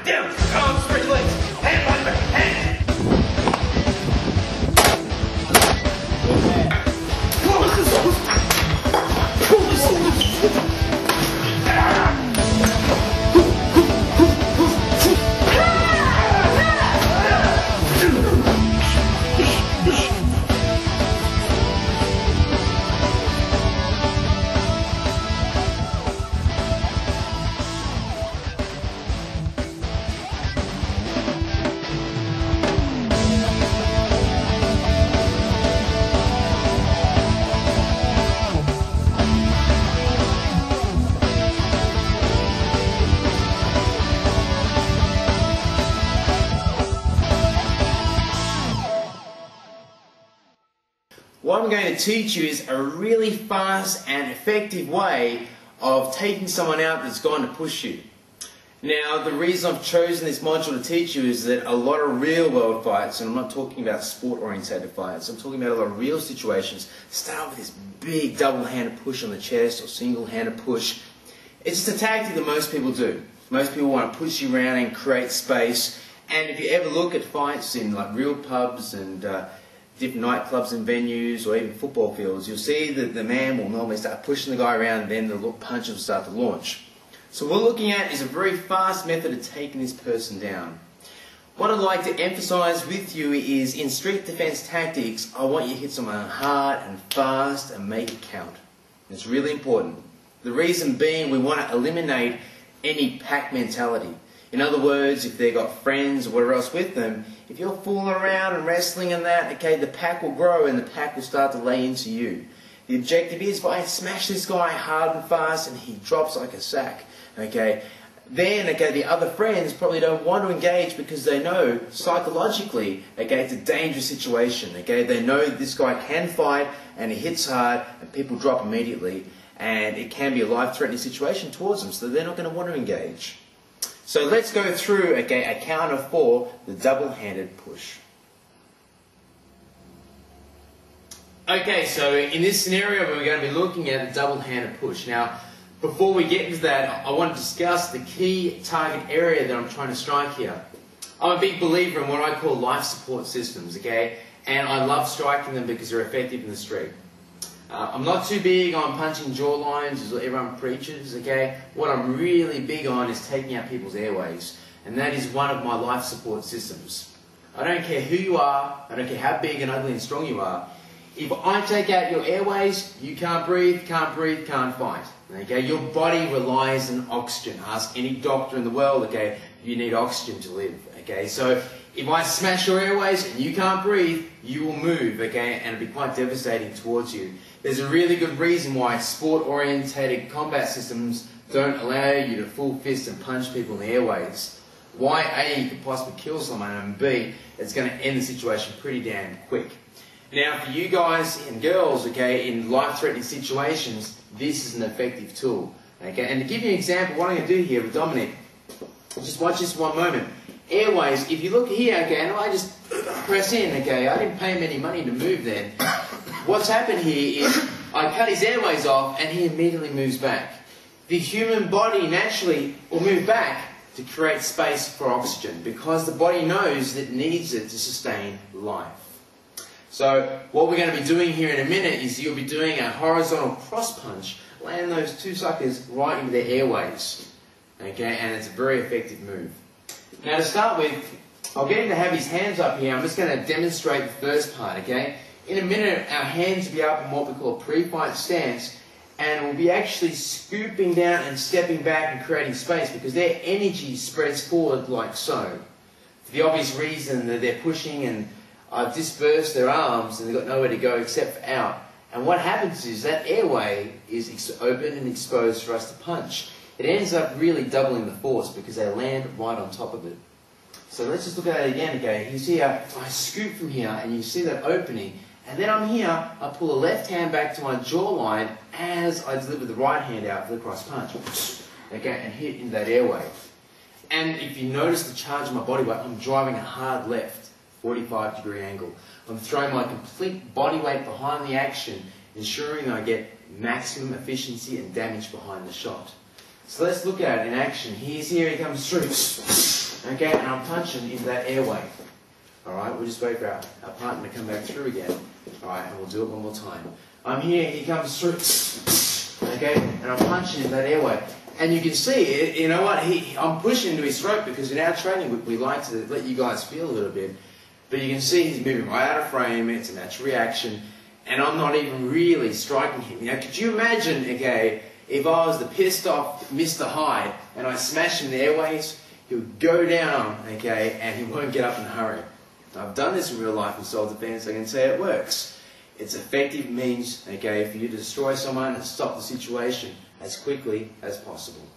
Down. Arms, spread your legs. Hand behind your back. Hand. What I'm going to teach you is a really fast and effective way of taking someone out that's going to push you. Now, the reason I've chosen this module to teach you is that a lot of real world fights, and I'm not talking about sport orientated fights, I'm talking about a lot of real situations, start with this big double-handed push on the chest or single-handed push. It's just a tactic that most people do. Most people want to push you around and create space, and if you ever look at fights in like real pubs and different nightclubs and venues or even football fields, you'll see that the man will normally start pushing the guy around and then the punches will start to launch. So what we're looking at is a very fast method of taking this person down. What I'd like to emphasize with you is in street defense tactics, I want you to hit someone hard and fast and make it count. It's really important. The reason being we want to eliminate any pack mentality. In other words, if they've got friends or whatever else with them, if you're fooling around and wrestling and that, okay, the pack will grow and the pack will start to lay into you. The objective is if I smash this guy hard and fast and he drops like a sack, okay, then, okay, the other friends probably don't want to engage because they know psychologically, okay, it's a dangerous situation, okay, they know this guy can fight and he hits hard and people drop immediately and it can be a life-threatening situation towards them, so they're not going to want to engage. So let's go through, okay, a count of 4, the double-handed push. Okay, so in this scenario we're going to be looking at a double-handed push. Now, before we get into that, I want to discuss the key target area that I'm trying to strike here. I'm a big believer in what I call life support systems, okay, and I love striking them because they're effective in the street. I'm not too big on punching jaw lines as everyone preaches, okay? What I'm really big on is taking out people's airways, and that is one of my life support systems. I don't care who you are, I don't care how big and ugly and strong you are, if I take out your airways, you can't breathe, can't fight, okay? Your body relies on oxygen. Ask any doctor in the world, okay? You need oxygen to live, okay? So if I smash your airways and you can't breathe, you will move, okay? And it'll be quite devastating towards you. There's a really good reason why sport-orientated combat systems don't allow you to full fist and punch people in the airways. Why A, you could possibly kill someone, and B, it's going to end the situation pretty damn quick. Now, for you guys and girls, okay, in life-threatening situations, this is an effective tool, okay? And to give you an example, what I'm going to do here with Dominic, just watch this one moment. Airways, if you look here, okay, and I just press in, okay, I didn't pay him any money to move then. What's happened here is I cut his airways off and he immediately moves back. The human body naturally will move back to create space for oxygen because the body knows that it needs it to sustain life. So what we're going to be doing here in a minute is you'll be doing a horizontal cross punch, land those two suckers right into their airways. Okay, and it's a very effective move. Now to start with, I'll get him to have his hands up here. I'm just going to demonstrate the first part, okay? In a minute, our hands will be up in what we call a pre-fight stance, and we'll be actually scooping down and stepping back and creating space because their energy spreads forward like so. For the obvious reason that they're pushing and I've dispersed their arms and they've got nowhere to go except for out. And what happens is that airway is open and exposed for us to punch. It ends up really doubling the force because they land right on top of it. So let's just look at it again, okay? You see I scoop from here and you see that opening. And then I'm here, I pull the left hand back to my jawline as I deliver the right hand out for the cross punch. Okay, and hit in that airway. And if you notice the charge of my body weight, I'm driving a hard left, 45-degree angle. I'm throwing my complete body weight behind the action, ensuring I get maximum efficiency and damage behind the shot. So let's look at it in action. Here he comes through. Okay, and I'm punching into that airway. Alright, we'll just wait for our partner to come back through again. Alright, and we'll do it one more time. I'm here, he comes through. Okay, and I'm punching into that airway. And you can see, you know what, I'm pushing into his throat because in our training we like to let you guys feel a little bit. But you can see he's moving right out of frame, it's a natural reaction, and I'm not even really striking him. Now, could you imagine, okay, if I was the pissed off Mr. Hyde and I smashed him in the airways, he would go down, okay, and he won't get up in a hurry. I've done this in real life in self-defense, I can say it works. It's effective means, okay, for you to destroy someone and stop the situation as quickly as possible.